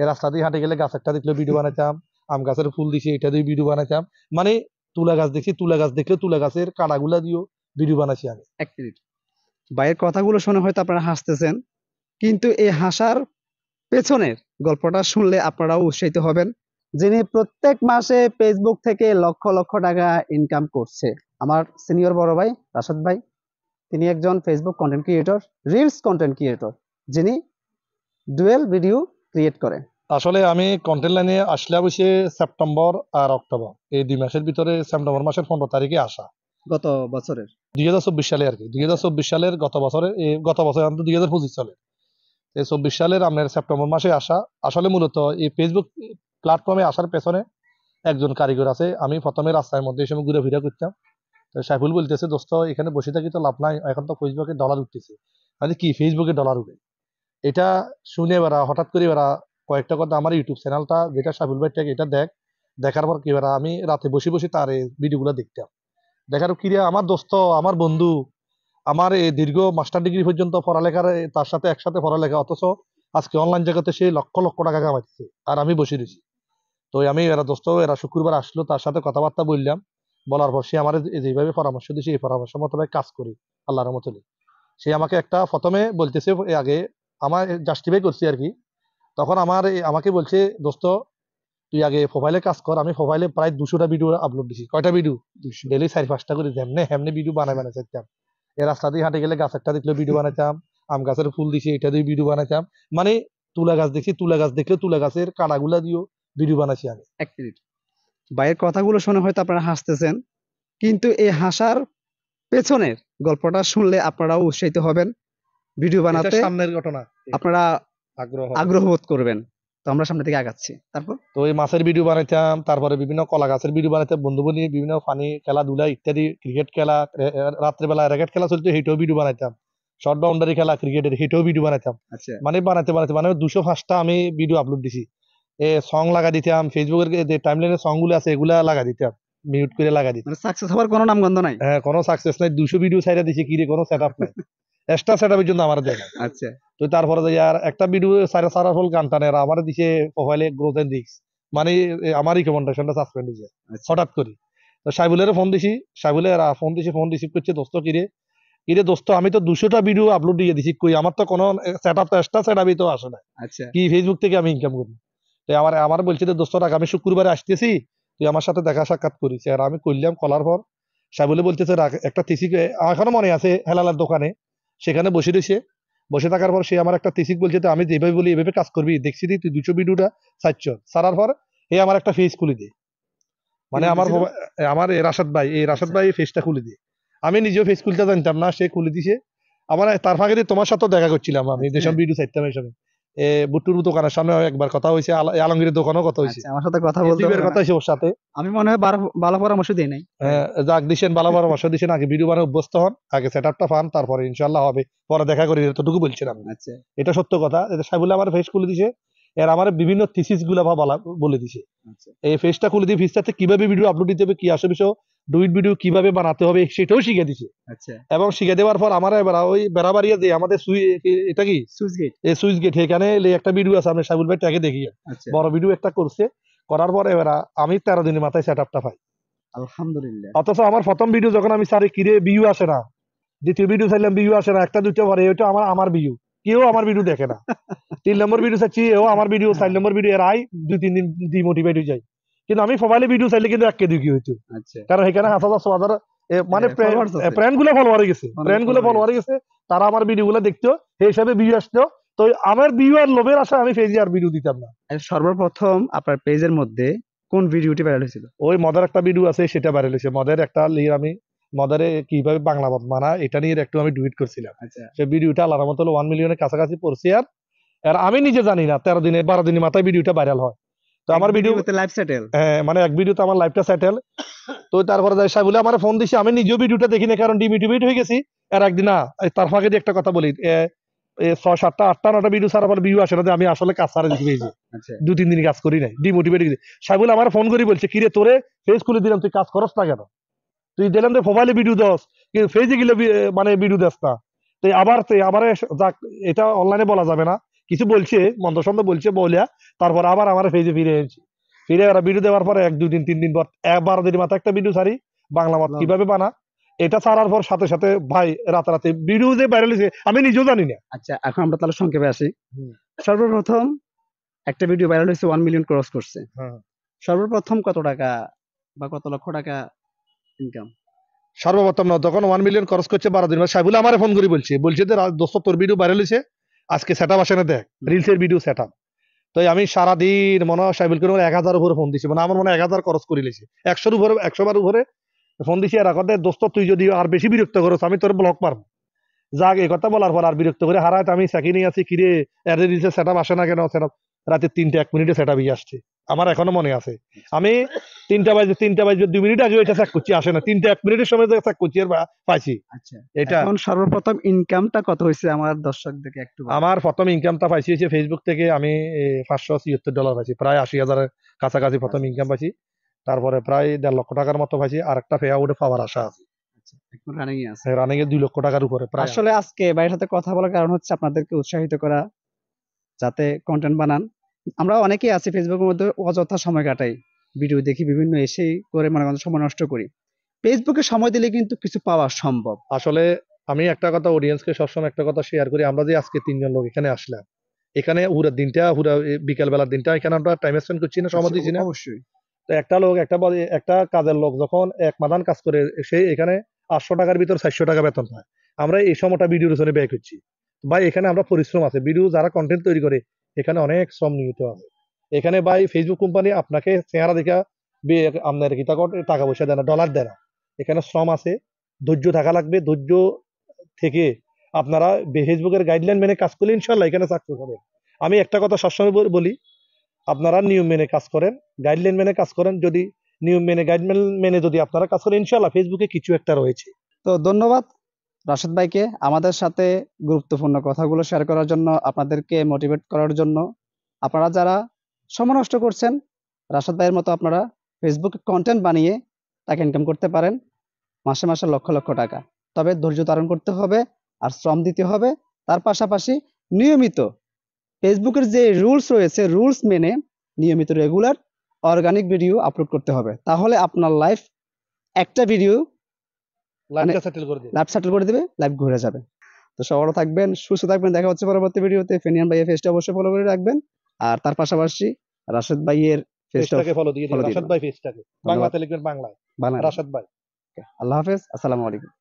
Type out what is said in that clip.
রাস্তা দিয়ে হাঁটে গেলে গাছ একটা দেখলে ভিডিও বানাইতাম, আম গাছের ফুল দিছি এটা দিয়ে ভিডিও বানাইতাম, মানে তুলা গাছ দেখছি, তুলা গাছ দেখলে তুলা গাছের কাঁটাগুলা দিয়েও ভিডিও বানাইছি আমি। এক মিনিট, ভাইয়ের কথাগুলো শুনে হয়তো আপনারা হাসতেছেন, কিন্তু এই হাসার পেছনের গল্পটা শুনলে আপনারাও উৎসাহিত হবেন। যিনি প্রত্যেক মাসে ফেসবুক থেকে লক্ষ লক্ষ টাকা ইনকাম করছে, আমার সিনিয়র বড় ভাই রাশাদ ভাই। তিনি একজন Facebook content creator, reels content creator, যিনি ডুয়েল ভিডিও ক্রিয়েট করেন। আসলে আমি কন্টেন্ট লাইনে আসলে অবশ্যই সেপ্টেম্বর আর অক্টোবর, এই 2 মাসের ভিতরে সেপ্টেম্বর মাসের 15 তারিখে আসা, গত বছরের 2024 সালে আর কি। 2024 সালের গত বছরে, গত বছর আমি 2025 সালে, এই 24 সালের আপনার সেপ্টেম্বর মাসে আসা। আসলে মূলত এই ফেসবুক প্ল্যাটফর্মে আসার পেছনে একজন কারিগর আছে। আমি প্রথমে রাস্তার মধ্যে এসে ঘুরে ফিরে করতাম, তো সাইফুল বলতেছে, দোস্ত এখানে বসে থাকি তো লাভ নাই, এখন তো ফেসবুকে ডলার উঠতেছে। মানে কি ফেসবুকে ডলার উঠে, এটা শুনে বেড়া হঠাৎ করে বেড়া কয়েকটা কথা আমার ইউটিউব চ্যানেলটা যেটা সাইফুল ভাই থেকে, এটা দেখার পর কি বেড়া আমি রাতে বসে বসে তার এই ভিডিওগুলো দেখতাম। দেখার কিরে আমার দোস্ত, আমার বন্ধু, আমার এই দীর্ঘ মাস্টার ডিগ্রি পর্যন্ত পড়ালেখার তার সাথে একসাথে পড়ালেখা, অথচ আজকে অনলাইন জগতে সে লক্ষ লক্ষ টাকা কামাইতেছে আর আমি বসে রয়েছি। তো আমি এরা দোস্ত, এরা শুক্রবার আসলো, তার সাথে কথাবার্তা বললাম, বলার পর সে আমার যেভাবে পরামর্শ দিয়েছে এই পরামর্শ মোতাবেক কাজ করি আল্লাহর মতো। সে আমাকে একটা প্রথমে বলতেছে, আগে আমার জাস্টিফাই করছি আর কি, তখন আমাকে বলছে, দোস্ত তুই আগে প্রোফাইলে কাজ কর। আমি প্রোফাইলে প্রায় 200টা ভিডিও আপলোড দিছি। কয়টা ভিডিও? 200। ডেলি 4-5টা করে যেমনে হেমনে ভিডিও বানাই চাইতাম। এই রাস্তা দিয়ে হাঁটে গেলে গাছ একটা দেখলে ভিডিও বানাইতাম, আম গাছের ফুল দিছি এটা দিয়ে ভিডিও বানাইতাম, মানে তুলা গাছ দেখছি, তুলা গাছ দেখলে তুলা গাছের কাঁটাগুলা দিয়েও ভিডিও বানাইছি আমি। এক মিনিট, ভাইয়ের কথাগুলো শুনে হয়তো আপনারা হাসতেছেন, কিন্তু এই হাসার পেছনের গল্পটা শুনলে আপনারাও উৎসাহিত হবেন, ভিডিও এটা বানাতে সামনের ঘটনা, আপনারা আগ্রহ আগ্রহ বোধ করবেন। তো আমরা সামনের দিকে আগাচ্ছি, তারপর তো এই মাছের ভিডিও বানাইতাম, তারপরে বিভিন্ন কলা গাছের ভিডিও বানাইতাম, বন্ধু নিয়ে বিভিন্ন ফানি খেলাধুলা ইত্যাদি, ক্রিকেট খেলা, রাত্রেবেলা র্যাকেট খেলা চলতো, হেঁটেও ভিডিও বানাইতাম, শর্ট বাউন্ডারি খেলা ক্রিকেটের, হেঁটেও ভিডিও বানাইতাম। আচ্ছা, মানে বানাতে বানাতে মানে 205টা আমি ভিডিও আপলোড দিছি। সং লাগা দিতাম, ফেসবুকের যে টাইমলাইনের সং গুলো আছে এগুলা লাগা দিতাম, মিউট করে লাগা দিতাম। মানে সাকসেস হওয়ার কোনো নামগন্ধ নাই। হ্যাঁ, কোনো সাকসেস নাই, 200 ভিডিও ছাইরা দিছি, কিরে কোনো সেট আপ নাই, এক্সট্রা সেট আপের জন্য আমার দেয় না। আচ্ছা, তো তারপরে যে আর একটা ভিডিও সারা সারা ফল গান টানে আমার দিছে প্রোফাইলে গ্রোথ এন্ড দিক্স, মানে আমার রিকমেন্ডেশনটা সাসপেন্ড হয়েছে হঠাৎ করে। তো সাইবুলের ফোন দিছি, সাইবুলের ফোন রিসিভ করছে, দোস্ত কিরে, কিরে দোস্ত আমি তো 200টা ভিডিও আপলোড দিয়ে দিছি, কই আমার তো কোনো সেট আপ, এক্সট্রা সেট আপই তো আসে না, আচ্ছা, কি ফেসবুক থেকে আমি ইনকাম করি। তো আমার বলছে যে দোস্ত আগামী শুক্রবারে আসতেছি, তুই আমার সাথে দেখা সাক্ষাৎ করিস। আর আমি করলাম, করার পর সাইবুলে বলতেছে একটা থিসিক, এখনো মনে আছে হেলালার দোকানে সেখানে বসে রয়েছে, বসে থাকার পর সে আমার একটা থিসিক বলছে, তো আমি যেভাবে বলি এভাবে কাজ করবি, দেখছি তুই 200 ভিডিওটা সারার পর আমার একটা ফেস খুলে দিই, মানে আমার রাশাদ ভাই, এই রাশাদ ভাই ফেসটা খুলে দিই। আমি নিজেও ফেস খুলতে জানতাম না, সে খুলে দিছে আমার। তার ফাঁকে দিয়ে তোমার সাথেও দেখা করছিলাম, আমি যেসব ভিডিও চাইতাম এইসব বুট্টুর দোকানের সামনে একবার কথা হয়েছে, আলমগীরের দোকানও কথা হয়েছে, আমার সাথে কথা বলতে কথা হয়েছে ওর সাথে। আমি মনে হয় ভালো পরামর্শ দিই নাই। যাক দিছেন, ভালো পরামর্শ দিছেন, আগে ভিডিও বানায় অভ্যস্ত হন, আগে সেট আপটা পান, তারপরে ইনশাল্লাহ হবে, পরে দেখা করি, এতটুকু বলছিলাম। আচ্ছা, এটা সত্য কথা, সাইবুল্লাহ আমার ফেস খুলে দিছে, এর আমার বিভিন্ন থিসিস গুলা বলে দিছে। এই ফেসটা খুলে দিয়ে ফেসটাতে কিভাবে ভিডিও আপলোড দিতে হবে, কি আসে বিষয়, ডুইট ভিডিও কিভাবে বানাতে হবে সেটাও শিখে দিছে। এবং শিখে দেওয়ার পর আমার এবার ওই বেড়াবাড়িয়া যে আমাদের এটা কি সুইচ গেট, এখানে একটা ভিডিও আছে, আমি সাইবুল ভাই ট্যাগে দেখি, বড় ভিডিও একটা করছে, করার পরে এবার আমি 13 দিনের মাথায় সেট আপটা পাই, আলহামদুলিল্লাহ। অথচ আমার প্রথম ভিডিও যখন আমি সারি কিরে ভিউ আসে না, দ্বিতীয় ভিডিও চাইলাম ভিউ আসে না, একটা দুইটা পরে ওইটা আমার ভিউ, কেউ আমার ভিডিও দেখে না, 3 নম্বর ভিডিও চাচ্ছি ও আমার ভিডিও, 4 নম্বর ভিডিও এর আই 2-3 দিন ডিমোটিভেট হয়ে যায়। কিন্তু আমি প্রোফাইলে ভিডিও চাইলে কিন্তু 1 কেজি কি হইতো, কারণ এখানে 5,000 মানে ফ্রেন্ড গুলো ফলোয়ার হয়ে গেছে, তারা আমার ভিডিও গুলো দেখতো, সেই হিসাবে ভিউ আসতো। তো আমার ভিউ আর লোভের আশা আমি পেজে আর ভিডিও দিতাম না। সর্বপ্রথম আপনার পেজের মধ্যে কোন ভিডিওটি ভাইরাল হয়েছিল? ওই মদের একটা ভিডিও আছে, সেটা ভাইরাল হয়েছে, মদের একটা আমি মদারে কিভাবে বাংলা মদ মানা এটা নিয়ে একটু আমি ডুইট করছিলাম। সেই ভিডিওটা আল্লাহর রহমতে 1 মিলিয়নের কাছাকাছি পড়ছে। আর আমি নিজে জানি না 13 দিনে 12 দিনের মাথায় ভিডিওটা ভাইরাল হয়। তো আমার ভিডিওতে লাইভ সেটেল, হ্যাঁ মানে এক ভিডিওতে আমার লাইভটা সেটেল। তো তারপরে যাই সাইবুলে আমার ফোন দিছে, আমি নিজেও ভিডিওটা দেখি না, কারণ ডিমোটিভেট হয়ে গেছি। আর একদিন না, তার ফাঁকে দিয়ে একটা কথা বলি, 6-7টা 8টা 9টা ভিডিও ছাড়া পর ভিউ আসে না, আমি আসলে কাজ ছাড়া দেখি পেয়েছি, 2-3 দিন কাজ করি নাই, ডিমোটিভেট হয়ে গেছি। সাইবুল আমার ফোন করে বলছে, কিরে তোরে ফেস খুলে দিলাম, তুই কাজ করস না কেন? তুই দিলাম যে মোবাইলে ভিডিও দস, কিন্তু ফেসে গেলে মানে ভিডিও দেস না। তো আবার যাক, এটা অনলাইনে বলা যাবে না, কিছু বলছে, মন্দ সন্দ বলছে, বলিয়া তারপর আবার আমার পেজে ফিরে এসেছি। ফিরে ওরা ভিডিও দেওয়ার পরে 1 2 দিন 3 দিন পর 12 দিনের মাথায় একটা ভিডিও ছাড়ি, বাংলা মত Wow. কিভাবে বানা। এটা ছাড়ার পর সাথে সাথে ভাই রাতারাতি ভিডিও যে ভাইরাল হয়েছে আমি নিজেও জানি না। আচ্ছা, এখন আমরা তাহলে সংক্ষেপে আসি। হুম। সর্বপ্রথম একটা ভিডিও ভাইরাল হয়েছে 1 মিলিয়ন ক্রস করছে। হ্যাঁ। সর্বপ্রথম কত টাকা বা কত লক্ষ টাকা ইনকাম? সর্বপ্রথম না, তখন 1 মিলিয়ন খরচ করছে 12 দিন পর সাইবুল আমারে ফোন করে বলছে যে দোস্ত তোর ভিডিও ভাইরাল হয়েছে, আজকে সেট আপ আসে না, দেখ রিলসের ভিডিও সেট আপ। তো আমি সারাদিন মনে হয় সাইবুল করে 1000 উপরে ফোন দিছি, মানে আমার মনে হয় 1000 খরচ করে লিছি, 100 উপরে 100 বার উপরে ফোন দিছি। আর এখন দোস্ত তুই যদি আর বেশি বিরক্ত করছ আমি তোর ব্লক মারবো। যাক, এই কথা বলার পর আর বিরক্ত করে হারায় আমি চাকি নিয়ে আছি, কিরে এর রিলসের সেট আপ আসে না কেন? সেট আপ রাতে 3টা 1 মিনিটে সেট আপ আসছে, আমার এখনো মনে আছে। আমি 3টা বাজে 2 মিনিট আগে এটা চেক করছি, আসে না। 3টা 1 মিনিটের সময় চেক করছি আর পাইছি। আচ্ছা, এটা এখন সর্বপ্রথম ইনকামটা কত হয়েছে আমার দর্শকদেরকে একটু বলেন। আমার প্রথম ইনকামটা পাইছি হচ্ছে ফেসবুক থেকে। আমি $576 পাইছি, প্রায় 80,000-এর কাছাকাছি প্রথম ইনকাম পাইছি। তারপরে প্রায় 1.5 লক্ষ টাকার মতো পাইছি, আর একটা পে আউটে পাওয়ার আশা আছে। আচ্ছা, এখন রানিং এ আছে। রানিং এ 2 লক্ষ টাকার উপরে প্রায়। আসলে আজকে ভাইয়ের সাথে কথা বলার কারণ হচ্ছে আপনাদেরকে উৎসাহিত করা, যাতে কন্টেন্ট বানান। আমরা অনেকেই আছি ফেসবুকের মধ্যে অযথা সময় কাটাই, ভিডিও দেখি বিভিন্ন, এসেই করে মনে করেন সময় নষ্ট করি। ফেসবুকে সময় দিলে কিন্তু কিছু পাওয়া সম্ভব। আসলে আমি একটা কথা অডিয়েন্সকে সবসময় একটা কথা শেয়ার করি, আমরা যে আজকে 3 জন লোক এখানে আসলাম, এখানে পুরো দিনটা বিকাল বেলার দিনটা এখানে আমরা টাইম স্পেন্ড করছি না, সময় দিচ্ছি না। অবশ্যই। তো একটা লোক একটা কাজের লোক যখন এক মাদান কাজ করে, সে এখানে 800 টাকার ভিতর 400 টাকা বেতন পায়। আমরা এই সময়টা ভিডিওর পিছনে ব্যয় করছি ভাই। এখানে আমরা পরিশ্রম আছে, ভিডিও যারা কন্টেন্ট তৈরি করে এখানে অনেক শ্রম নিহিত আছে। এখানে ভাই ফেসবুক কোম্পানি আপনাকে চেহারা দেখা আপনার কি টাকা পয়সা দেয় না, ডলার দেয় না। এখানে শ্রম আছে, ধৈর্য থাকা লাগবে। ধৈর্য থেকে আপনারা ফেসবুকের গাইডলাইন মেনে কাজ করলে ইনশাল্লাহ এখানে সাকসেস হবে। আমি একটা কথা সবসময় বলি, আপনারা নিয়ম মেনে কাজ করেন, গাইডলাইন মেনে কাজ করেন। যদি নিয়ম মেনে গাইডলাইন মেনে যদি আপনারা কাজ করেন, ইনশাল্লাহ ফেসবুকে কিছু একটা রয়েছে। তো ধন্যবাদ রাশেদ ভাইকে আমাদের সাথে গুরুত্বপূর্ণ কথাগুলো শেয়ার করার জন্য, আপনাদেরকে মোটিভেট করার জন্য। আপনারা যারা সময় নষ্ট করছেন, রাশেদ ভাইয়ের মতো আপনারা ফেসবুকে কন্টেন্ট বানিয়ে টাকা ইনকাম করতে পারেন, মাসে মাসে লক্ষ লক্ষ টাকা। তবে ধৈর্য ধারণ করতে হবে আর শ্রম দিতে হবে। তার পাশাপাশি নিয়মিত ফেসবুকের যে রুলস রয়েছে, রুলস মেনে নিয়মিত রেগুলার অর্গানিক ভিডিও আপলোড করতে হবে। তাহলে আপনার লাইফ একটা ভিডিও লাইফটা সেটেল করে দিন। লাইফ সেটেল করে দিবে, লাইফ ঘুরে যাবে। তো সবাই ভালো থাকবেন, সুস্থ থাকবেন। দেখা হচ্ছে পরবর্তী ভিডিওতে। ফেনিয়ান ভাইয়ের পেজটা অবশ্যই ফলো করে রাখবেন, আর তার পাশাপাশি রাশেদ ভাইয়ের পেজটা পেজটাকে ফলো দিয়ে দিন, ফলো দিয়ে রাশেদ দিবেন। ভাই পেজটাকে ধন্যবাদ। বাংলাতে লিখবেন, বাংলায় বাংলাদেশ। রাশেদ ভাই। আল্লাহ হাফেজ, আসসালামু আলাইকুম।